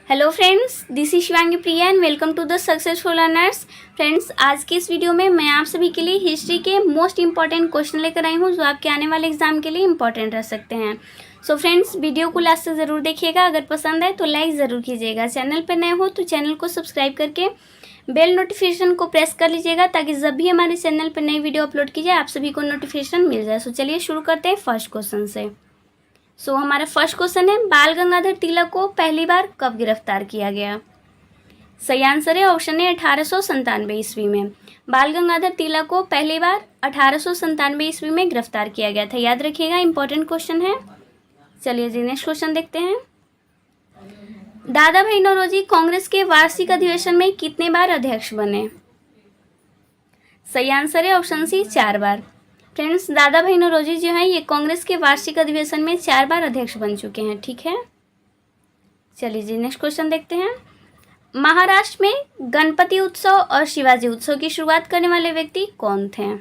Hello friends, this is Shivangi Priya and welcome to the successful learners. Friends, आज की इस video में मैं आप सभी के लिए हिस्ट्री के मोस्ट इंपॉर्टेंट क्वेश्चन लेकर आई हूँ जो आपके आने वाले एग्जाम के लिए इंपॉर्टेंट रह सकते हैं। सो फ्रेंड्स, वीडियो को लास्ट से ज़रूर देखिएगा। अगर पसंद आए तो लाइक ज़रूर कीजिएगा। चैनल पर नए हो तो चैनल को सब्सक्राइब करके बेल नोटिफिकेशन को प्रेस कर लीजिएगा ताकि जब भी हमारे चैनल पर नई वीडियो अपलोड की जाए आप सभी को नोटिफिकेशन मिल जाए। सो चलिए शुरू करते हैं फर्स्ट क्वेश्चन से। हमारा फर्स्ट क्वेश्चन है, बाल गंगाधर तिलक को पहली बार कब गिरफ्तार किया गया? सही आंसर है ऑप्शन ए 1897 ईस्वी में। बाल गंगाधर तिलक को पहली बार 1897 ईस्वी में गिरफ्तार किया गया था। याद रखिएगा, इंपॉर्टेंट क्वेश्चन है। चलिए जी नेक्स्ट क्वेश्चन देखते हैं। दादा भाई नौरोजी कांग्रेस के वार्षिक अधिवेशन में कितने बार अध्यक्ष बने? सही आंसर है ऑप्शन सी 4 बार। फ्रेंड्स, दादा भाई नौरोजी जो है ये कांग्रेस के वार्षिक अधिवेशन में 4 बार अध्यक्ष बन चुके हैं। ठीक है, चलिए जी नेक्स्ट क्वेश्चन देखते हैं। महाराष्ट्र में गणपति उत्सव और शिवाजी उत्सव की शुरुआत करने वाले व्यक्ति कौन थे?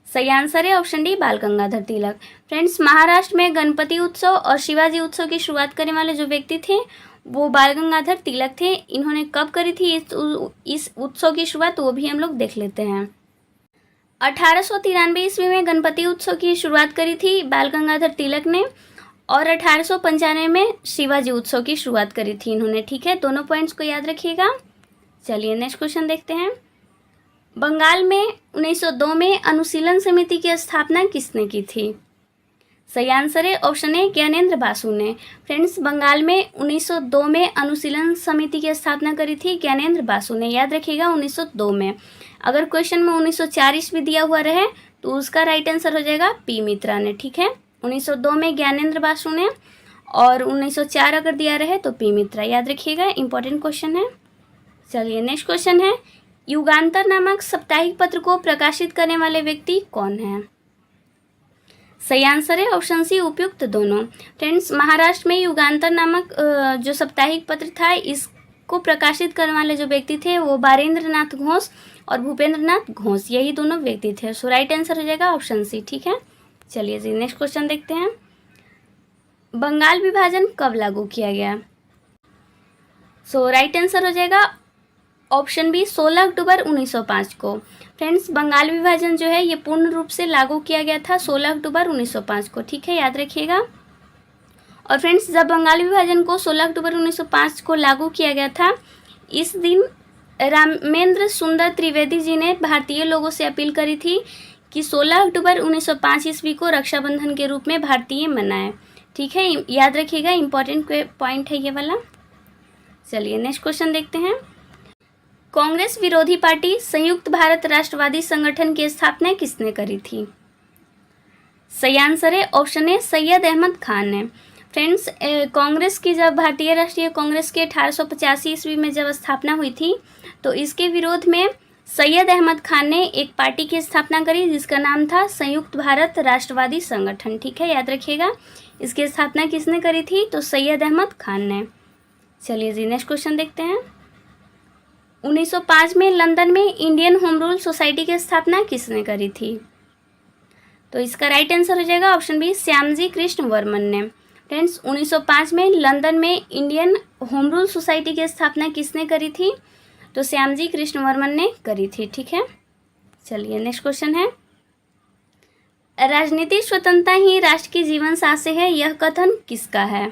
सही आंसर है ऑप्शन डी बाल गंगाधर तिलक। फ्रेंड्स, महाराष्ट्र में गणपति उत्सव और शिवाजी उत्सव की शुरुआत करने वाले जो व्यक्ति थे वो बाल गंगाधर तिलक थे। इन्होंने कब करी थी इस उत्सव की शुरुआत, वो भी हम लोग देख लेते हैं। 1893 ईस्वी में गणपति उत्सव की शुरुआत करी थी बाल गंगाधर तिलक ने और 1895 में शिवाजी उत्सव की शुरुआत करी थी इन्होंने। ठीक है, दोनों पॉइंट्स को याद रखिएगा। चलिए नेक्स्ट क्वेश्चन देखते हैं। बंगाल में 1902 में अनुशीलन समिति की स्थापना किसने की थी? सही आंसर है ऑप्शन ए ज्ञानेंद्र बासु ने। फ्रेंड्स, बंगाल में 1902 में अनुशीलन समिति की स्थापना करी थी ज्ञानेंद्र बासु ने। याद रखिएगा 1902 में। अगर क्वेश्चन में 1904 ईस्वी दिया हुआ रहे तो उसका राइट आंसर हो जाएगा पी मित्रा ने। ठीक है, 1902 में ज्ञानेंद्र बासु ने और 1904 अगर दिया रहे तो पी मित्रा। याद रखिएगा, इंपॉर्टेंट क्वेश्चन है। चलिए नेक्स्ट क्वेश्चन है, युगांतर नामक साप्ताहिक पत्र को प्रकाशित करने वाले व्यक्ति कौन है? सही आंसर है ऑप्शन सी उपयुक्त दोनों। फ्रेंड्स, महाराष्ट्र में युगांतर नामक जो साप्ताहिक पत्र था इसको प्रकाशित करने वाले जो व्यक्ति थे वो बारेंद्र नाथ घोष और भूपेंद्र नाथ घोष, यही दोनों व्यक्ति थे। सो राइट आंसर हो जाएगा ऑप्शन सी। ठीक है, चलिए जी नेक्स्ट क्वेश्चन देखते हैं। बंगाल विभाजन कब लागू किया गया? सो राइट आंसर हो जाएगा ऑप्शन बी 16 अक्टूबर 1905 को। फ्रेंड्स, बंगाल विभाजन जो है ये पूर्ण रूप से लागू किया गया था 16 अक्टूबर 1905 को। ठीक है, याद रखिएगा। और फ्रेंड्स, जब बंगाल विभाजन को 16 अक्टूबर 1905 को लागू किया गया था, इस दिन रामेंद्र सुंदर त्रिवेदी जी ने भारतीय लोगों से अपील करी थी कि 16 अक्टूबर 1905 ईस्वी को रक्षाबंधन के रूप में भारतीय मनाएं। ठीक है, याद रखिएगा, इंपॉर्टेंट पॉइंट है ये वाला। चलिए नेक्स्ट क्वेश्चन देखते हैं। कांग्रेस विरोधी पार्टी संयुक्त भारत राष्ट्रवादी संगठन की स्थापना किसने करी थी? सही आंसर है ऑप्शन ए सैयद अहमद खान ने। फ्रेंड्स, कांग्रेस की जब भारतीय राष्ट्रीय कांग्रेस के 1885 ईस्वी में जब स्थापना हुई थी तो इसके विरोध में सैयद अहमद खान ने एक पार्टी की स्थापना करी जिसका नाम था संयुक्त भारत राष्ट्रवादी संगठन। ठीक है, याद रखिएगा, इसकी स्थापना किसने करी थी? तो सैयद अहमद खान ने। चलिए जी नेक्स्ट क्वेश्चन देखते हैं। 1905 में लंदन में इंडियन होम रूल सोसाइटी की स्थापना किसने करी थी? तो इसका राइट आंसर हो जाएगा ऑप्शन बी श्यामजी कृष्ण वर्मन ने। फ्रेंड्स, 1905 में लंदन में इंडियन होम रूल सोसाइटी की स्थापना किसने करी थी? तो श्यामजी कृष्ण वर्मन ने करी थी। ठीक है, चलिए नेक्स्ट क्वेश्चन है। राजनीतिक स्वतंत्रता ही राष्ट्र की जीवन सासे है, यह कथन किसका है?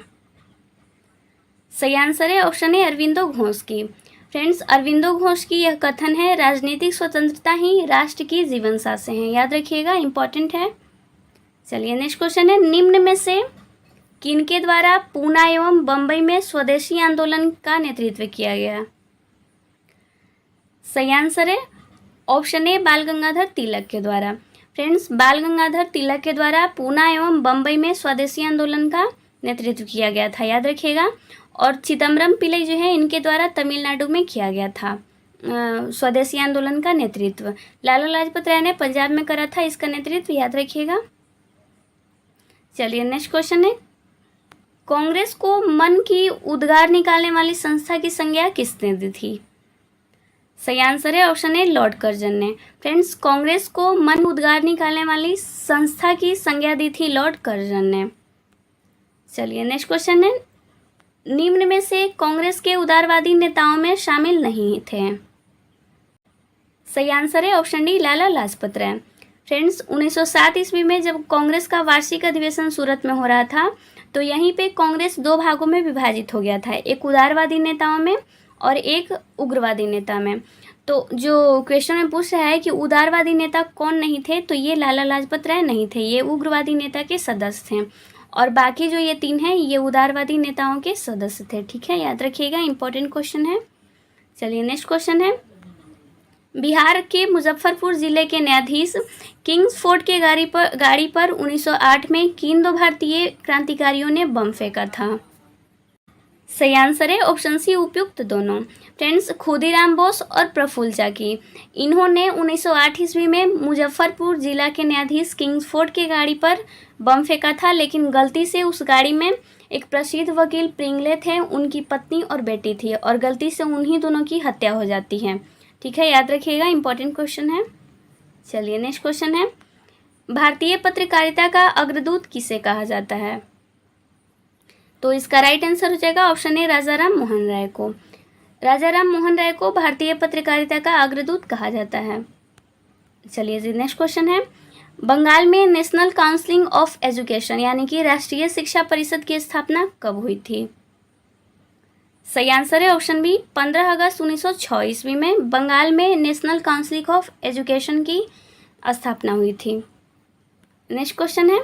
सही आंसर है ऑप्शन ए अरविंदो घोष की। फ्रेंड्स, अरविंदो घोष की यह कथन है, राजनीतिक स्वतंत्रता ही राष्ट्र की जीवन सासे हैं। याद रखिएगा, इंपॉर्टेंट है। चलिए नेक्स्ट क्वेश्चन है, निम्न में से किनके द्वारा पूना एवं बम्बई में स्वदेशी आंदोलन का नेतृत्व किया गया? सही आंसर है ऑप्शन ए बाल गंगाधर तिलक के द्वारा। फ्रेंड्स, बाल गंगाधर तिलक के द्वारा पूना एवं बम्बई में स्वदेशी आंदोलन का नेतृत्व किया गया था। याद रखिएगा। और चिदम्बरम पिल्लई जो है इनके द्वारा तमिलनाडु में किया गया था स्वदेशी आंदोलन का नेतृत्व। लाला लाजपत राय ने पंजाब में करा था इसका नेतृत्व। याद रखिएगा। चलिए नेक्स्ट क्वेश्चन है, कांग्रेस को मन की उद्गार निकालने वाली संस्था की संज्ञा किसने दी थी? सही आंसर है ऑप्शन ए लॉर्ड कर्जन ने। फ्रेंड्स, कांग्रेस को मन उद्गार निकालने वाली संस्था की संज्ञा दी थी लॉर्ड कर्जन ने। चलिए नेक्स्ट क्वेश्चन है, निम्न में से कांग्रेस के उदारवादी नेताओं में शामिल नहीं थे? सही आंसर है option D, Lala Lajpat Rai. Friends, 1907 ईस्वी में जब कांग्रेस का वार्षिक अधिवेशन सूरत में हो रहा था तो यहीं पे कांग्रेस दो भागों में विभाजित हो गया था, एक उदारवादी नेताओं में और एक उग्रवादी नेता में। तो जो क्वेश्चन में पूछ रहा है कि उदारवादी नेता कौन नहीं थे, तो ये लाला लाजपत राय नहीं थे, ये उग्रवादी नेता के सदस्य थे, और बाकी जो ये तीन हैं ये उदारवादी नेताओं के सदस्य थे। ठीक है, याद रखिएगा, इंपॉर्टेंट क्वेश्चन है। चलिए नेक्स्ट क्वेश्चन है, बिहार के मुजफ्फरपुर जिले के न्यायाधीश किंग्सफोर्ड के गाड़ी पर 1908 में किन दो भारतीय क्रांतिकारियों ने बम फेंका था? सही आंसर है ऑप्शन सी, उपयुक्त दोनों। फ्रेंड्स, खुदीराम बोस और प्रफुल्ल चाकी, इन्होंने 1908 ईस्वी में मुजफ्फरपुर जिला के न्यायाधीश किंग्सफोर्ड के गाड़ी पर बम फेंका था, लेकिन गलती से उस गाड़ी में एक प्रसिद्ध वकील प्रिंगले थे, उनकी पत्नी और बेटी थी, और गलती से उन्हीं दोनों की हत्या हो जाती है। ठीक है, याद रखिएगा, इंपॉर्टेंट क्वेश्चन है। चलिए नेक्स्ट क्वेश्चन है, भारतीय पत्रकारिता का अग्रदूत किसे कहा जाता है? तो इसका राइट आंसर हो जाएगा ऑप्शन ए, राजाराम मोहन राय को। राजाराम मोहन राय को भारतीय पत्रकारिता का अग्रदूत कहा जाता है। चलिए जी नेक्स्ट क्वेश्चन है, बंगाल में नेशनल काउंसिल ऑफ एजुकेशन यानी कि राष्ट्रीय शिक्षा परिषद की स्थापना कब हुई थी? सही आंसर है ऑप्शन बी, 15 अगस्त 1906 ईस्वी में बंगाल में नेशनल काउंसिल ऑफ एजुकेशन की स्थापना हुई थी। नेक्स्ट क्वेश्चन है,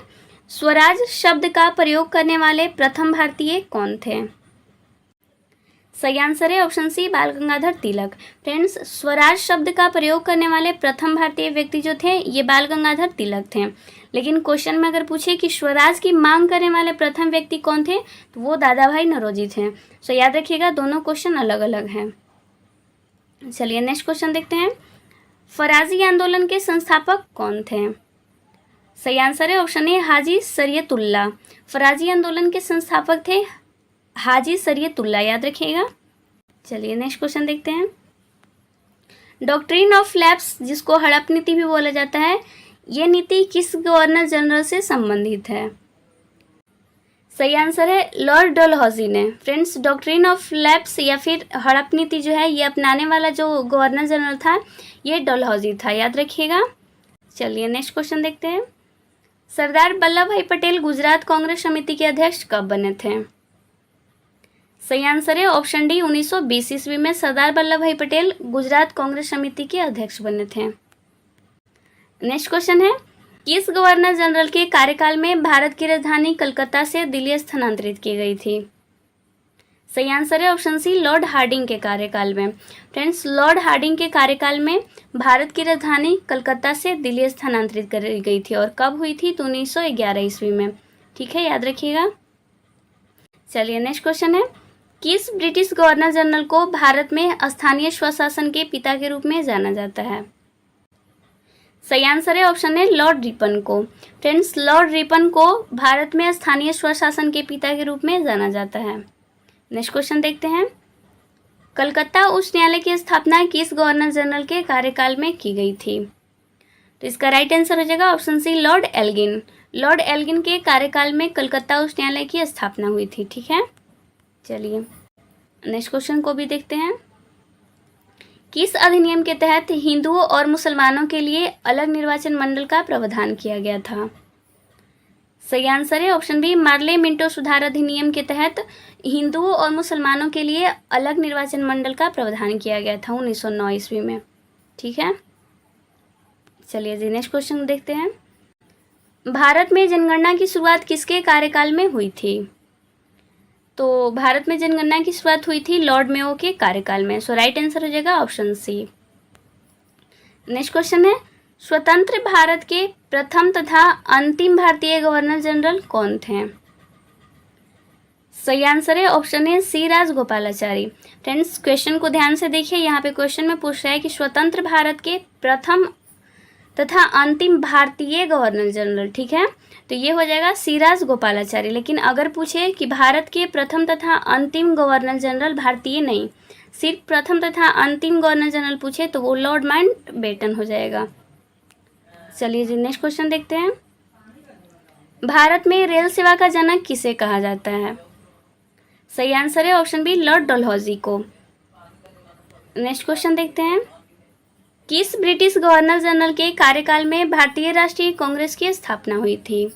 स्वराज शब्द का प्रयोग करने वाले प्रथम भारतीय कौन थे? सही आंसर है ऑप्शन सी, बाल गंगाधर तिलक। फ्रेंड्स, स्वराज शब्द का प्रयोग करने वाले प्रथम भारतीय व्यक्ति जो थे ये बाल गंगाधर तिलक थे, लेकिन क्वेश्चन में अगर पूछे कि स्वराज की मांग करने वाले प्रथम व्यक्ति कौन थे तो वो दादा भाई नौरोजी थे। सो याद रखिएगा, दोनों क्वेश्चन अलग अलग हैं। चलिए नेक्स्ट क्वेश्चन देखते हैं, फराजी आंदोलन के संस्थापक कौन थे? सही आंसर है ऑप्शन ए, हाजी शरीयतुल्लाह। फराजी आंदोलन के संस्थापक थे हाजी शरीयतुल्लाह, याद रखिएगा। चलिए नेक्स्ट क्वेश्चन देखते हैं, डॉक्ट्रिन ऑफ लैप्स जिसको हड़प नीति भी बोला जाता है, ये नीति किस गवर्नर जनरल से संबंधित है? सही आंसर है लॉर्ड डलहौजी ने। फ्रेंड्स, डॉक्ट्रिन ऑफ लैप्स या फिर हड़प नीति जो है ये अपनाने वाला जो गवर्नर जनरल था ये डलहौजी था, याद रखिएगा। चलिए नेक्स्ट क्वेश्चन देखते हैं, सरदार वल्लभ भाई पटेल गुजरात कांग्रेस समिति के अध्यक्ष कब बने थे? सही आंसर है ऑप्शन डी, 1920 ईस्वी में सरदार वल्लभ भाई पटेल गुजरात कांग्रेस समिति के अध्यक्ष बने थे। नेक्स्ट क्वेश्चन है, किस गवर्नर जनरल के कार्यकाल में भारत की राजधानी कलकत्ता से दिल्ली स्थानांतरित की गई थी? सही आंसर है ऑप्शन सी, लॉर्ड हार्डिंग के कार्यकाल में। फ्रेंड्स, लॉर्ड हार्डिंग के कार्यकाल में भारत की राजधानी कलकत्ता से दिल्ली स्थानांतरित करी गई थी, और कब हुई थी तो 1911 ईस्वी में। ठीक है, याद रखिएगा। चलिए नेक्स्ट क्वेश्चन है, किस ब्रिटिश गवर्नर जनरल को भारत में स्थानीय स्वशासन के पिता के रूप में जाना जाता है? सही आंसर है ऑप्शन है, लॉर्ड रिपन को। फ्रेंड्स, लॉर्ड रिपन को भारत में स्थानीय स्वशासन के पिता के रूप में जाना जाता है। नेक्स्ट क्वेश्चन देखते हैं, कलकत्ता उच्च न्यायालय की स्थापना किस गवर्नर जनरल के कार्यकाल में की गई थी? तो इसका राइट आंसर हो जाएगा option C, Lord Elgin. Lord Elgin के कार्यकाल में कलकत्ता उच्च न्यायालय की स्थापना हुई थी। ठीक है, चलिए नेक्स्ट क्वेश्चन को भी देखते हैं, किस अधिनियम के तहत हिंदुओं और मुसलमानों के लिए अलग निर्वाचन मंडल का प्रावधान किया गया था? सही आंसर है ऑप्शन बी, मार्ले मिंटो सुधार अधिनियम के तहत हिंदुओं और मुसलमानों के लिए अलग निर्वाचन मंडल का प्रावधान किया गया था 1909 ईस्वी में। ठीक है, चलिए जी नेक्स्ट क्वेश्चन देखते हैं, भारत में जनगणना की शुरुआत किसके कार्यकाल में हुई थी? तो भारत में जनगणना की शुरुआत हुई थी लॉर्ड मेयो के कार्यकाल में। सो राइट आंसर हो जाएगा ऑप्शन सी। नेक्स्ट क्वेश्चन है, स्वतंत्र भारत के प्रथम तथा अंतिम भारतीय गवर्नर जनरल कौन थे? सही आंसर है option A, C Rajagopalachari. Friends, question को ध्यान से देखिए, यहाँ पे क्वेश्चन में पूछ रहा है कि स्वतंत्र भारत के प्रथम तथा अंतिम भारतीय गवर्नर जनरल। ठीक है, तो ये हो जाएगा सी राजगोपालाचारी। लेकिन अगर पूछे कि भारत के प्रथम तथा अंतिम गवर्नर जनरल, भारतीय नहीं, सिर्फ प्रथम तथा अंतिम गवर्नर जनरल पूछे तो वो लॉर्ड माउंटबेटन हो जाएगा। चलिए जी नेक्स्ट क्वेश्चन देखते हैं, भारत में रेल सेवा का जनक किसे कहा जाता है? सही आंसर है ऑप्शन बी लॉर्ड डलहौजी को। नेक्स्ट क्वेश्चन देखते हैं। किस ब्रिटिश गवर्नर जनरल के कार्यकाल में भारतीय राष्ट्रीय कांग्रेस की स्थापना हुई थी?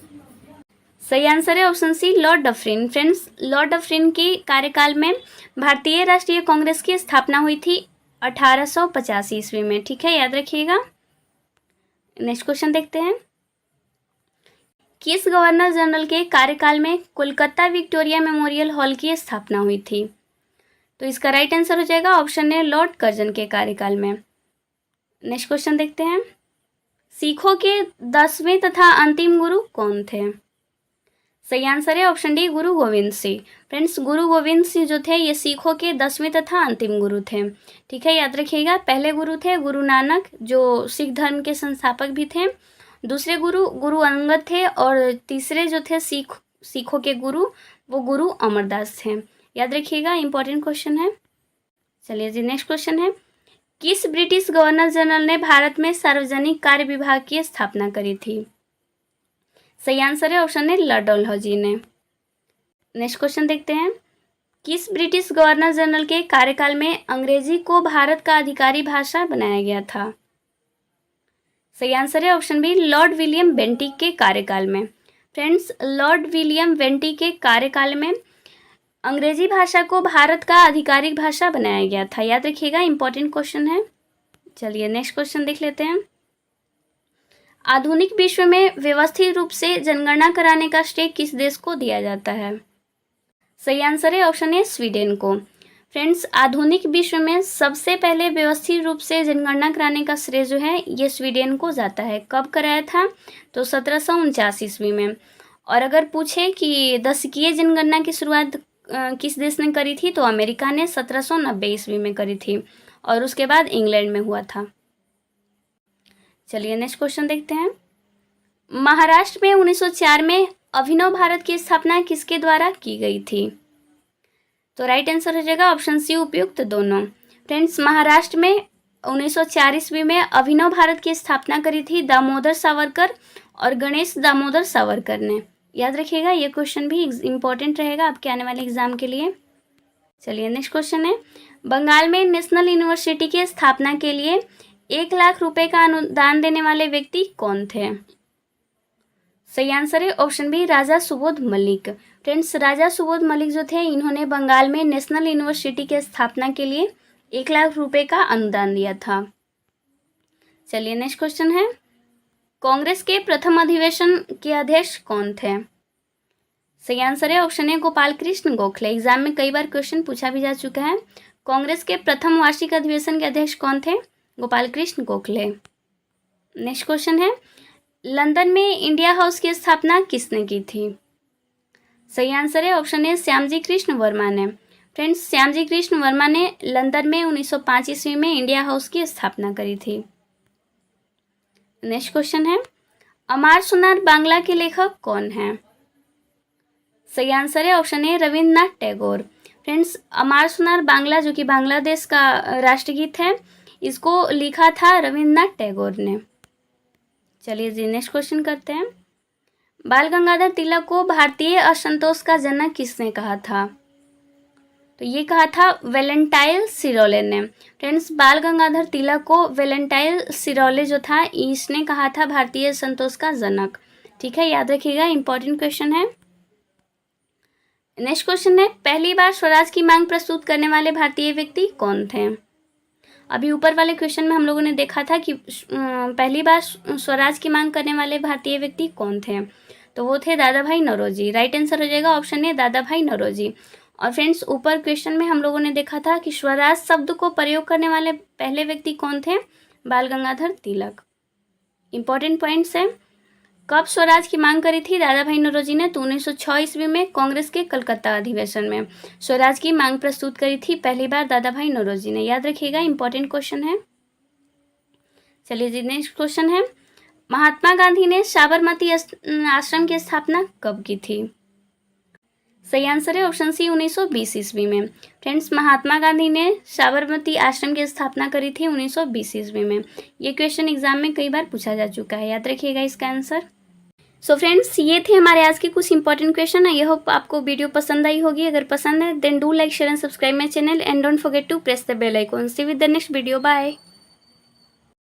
सही आंसर है option C Lord Dufferin. Friends, Lord Dufferin के कार्यकाल में भारतीय राष्ट्रीय कांग्रेस की स्थापना हुई थी 1885 ईस्वी में। ठीक है, याद रखिएगा। नेक्स्ट क्वेश्चन देखते हैं। किस गवर्नर जनरल के कार्यकाल में कोलकाता विक्टोरिया मेमोरियल हॉल की स्थापना हुई थी? तो इसका राइट आंसर हो जाएगा ऑप्शन ए लॉर्ड कर्जन के कार्यकाल में। नेक्स्ट क्वेश्चन देखते हैं। सिखों के 10वें तथा अंतिम गुरु कौन थे? सही आंसर है ऑप्शन डी गुरु गोविंद सिंह। फ्रेंड्स, गुरु गोविंद सिंह जो थे ये सिखों के 10वें तथा अंतिम गुरु थे। ठीक है, याद रखिएगा। पहले गुरु थे गुरु नानक, जो सिख धर्म के संस्थापक भी थे। दूसरे गुरु गुरु अंगद थे और तीसरे जो थे सिखों के गुरु वो गुरु अमरदास थे। याद रखिएगा, इंपॉर्टेंट क्वेश्चन है। चलिए जी, नेक्स्ट क्वेश्चन है। किस ब्रिटिश गवर्नर जनरल ने भारत में सार्वजनिक कार्य विभाग की स्थापना करी थी? सही आंसर है ऑप्शन ए लॉर्ड डलहौजी ने। नेक्स्ट क्वेश्चन देखते हैं। किस ब्रिटिश गवर्नर जनरल के कार्यकाल में अंग्रेजी को भारत का अधिकारी भाषा बनाया गया था? सही आंसर है option B Lord William Bentinck के कार्यकाल में। फ्रेंड्स, लॉर्ड विलियम बेंटिक के कार्यकाल में अंग्रेजी भाषा को भारत का आधिकारिक भाषा बनाया गया था। याद रखिएगा, इंपॉर्टेंट क्वेश्चन है। चलिए नेक्स्ट क्वेश्चन देख लेते हैं। आधुनिक विश्व में व्यवस्थित रूप से जनगणना कराने का श्रेय किस देश को दिया जाता है? सही आंसर है ऑप्शन ए स्वीडन को। फ्रेंड्स, आधुनिक विश्व में सबसे पहले व्यवस्थित रूप से जनगणना कराने का श्रेय जो है ये स्वीडन को जाता है। कब कराया था? तो 1749 ईस्वी में। और अगर पूछे कि दशकीय जनगणना की शुरुआत किस देश ने करी थी, तो अमेरिका ने 1790 ईस्वी में करी थी और उसके बाद इंग्लैंड में हुआ था। चलिए नेक्स्ट क्वेश्चन देखते हैं। महाराष्ट्र में 1904 में अभिनव भारत की स्थापना किसके द्वारा की गई थी? तो राइट आंसर हो जाएगा ऑप्शन सी उपयुक्त दोनों। फ्रेंड्स, महाराष्ट्र में 1904 ईस्वी में अभिनव भारत की स्थापना करी थी दामोदर सावरकर और गणेश दामोदर सावरकर ने। याद रखिएगा, ये क्वेश्चन भी इम्पोर्टेंट रहेगा आपके आने वाले एग्जाम के लिए। चलिए नेक्स्ट क्वेश्चन है। बंगाल में नेशनल यूनिवर्सिटी की स्थापना के लिए 1 लाख रुपए का अनुदान देने वाले व्यक्ति कौन थे? सही आंसर है ऑप्शन बी राजा सुबोध मलिक। फ्रेंड्स, राजा सुबोध मलिक जो थे इन्होंने बंगाल में नेशनल यूनिवर्सिटी के स्थापना के लिए 1 लाख रुपए का अनुदान दिया था। चलिए नेक्स्ट क्वेश्चन है। कांग्रेस के प्रथम अधिवेशन के अध्यक्ष कौन थे? सही आंसर है ऑप्शन ए गोपाल कृष्ण गोखले। एग्जाम में कई बार क्वेश्चन पूछा भी जा चुका है। कांग्रेस के प्रथम वार्षिक अधिवेशन के अध्यक्ष कौन थे? गोपाल कृष्ण गोखले। नेक्स्ट क्वेश्चन है। लंदन में इंडिया हाउस की स्थापना किसने की थी? सही आंसर है ऑप्शन ए श्यामजी कृष्ण वर्मा ने। फ्रेंड्स, श्यामजी कृष्ण वर्मा ने लंदन में 1905 ईस्वी में इंडिया हाउस की स्थापना करी थी। नेक्स्ट क्वेश्चन है। अमार सुनार बांग्ला के लेखक कौन हैं? सही आंसर है option A Rabindranath Tagore. Friends, Amar Sonar Bangla जो कि बांग्लादेश का राष्ट्रगीत है, इसको लिखा था रविंद्रनाथ टैगोर ने। चलिए जी, नेक्स्ट क्वेश्चन करते हैं। बाल गंगाधर तिलक को भारतीय असंतोष का जनक किसने कहा था? तो ये कहा था वैलेंटाइन सिरोले ने। फ्रेंड्स, बाल गंगाधर तिलक को वैलेंटाइन सिरोले जो था इसने कहा था भारतीय असंतोष का जनक। ठीक है, याद रखिएगा, इंपॉर्टेंट क्वेश्चन है। नेक्स्ट क्वेश्चन है। पहली बार स्वराज की मांग प्रस्तुत करने वाले भारतीय व्यक्ति कौन थे? अभी ऊपर वाले क्वेश्चन में हम लोगों ने देखा था कि पहली बार स्वराज की मांग करने वाले भारतीय व्यक्ति कौन थे, तो वो थे दादा भाई नौरोजी। राइट आंसर हो जाएगा ऑप्शन ए दादा भाई नौरोजी। और फ्रेंड्स, ऊपर क्वेश्चन में हम लोगों ने देखा था कि स्वराज शब्द को प्रयोग करने वाले पहले व्यक्ति कौन थे? बाल गंगाधर तिलक। इंपॉर्टेंट पॉइंट्स है। कब स्वराज की मांग करी थी दादा भाई नौरोजी ने? तो 1906 ईस्वी में कांग्रेस के कलकत्ता अधिवेशन में स्वराज की मांग प्रस्तुत करी थी पहली बार दादा भाई नौरोजी ने। याद रखिएगा, इंपॉर्टेंट क्वेश्चन है। चलिए जी, नेक्स्ट क्वेश्चन है। महात्मा गांधी ने साबरमती आश्रम की स्थापना कब की थी? सही आंसर है ऑप्शन सी 1920 ईस्वी में। फ्रेंड्स, महात्मा गांधी ने साबरमती आश्रम की स्थापना करी थी 1920 ईस्वी में। ये क्वेश्चन एग्जाम में कई बार पूछा जा चुका है, याद रखिएगा इसका आंसर। सो फ्रेंड्स, ये थे हमारे आज के कुछ इंपॉर्टेंट क्वेश्चन। आई होप आपको वीडियो पसंद आई होगी। अगर पसंद है then do like, share and subscribe my channel and don't forget to press the bell icon. See with the next video, bye.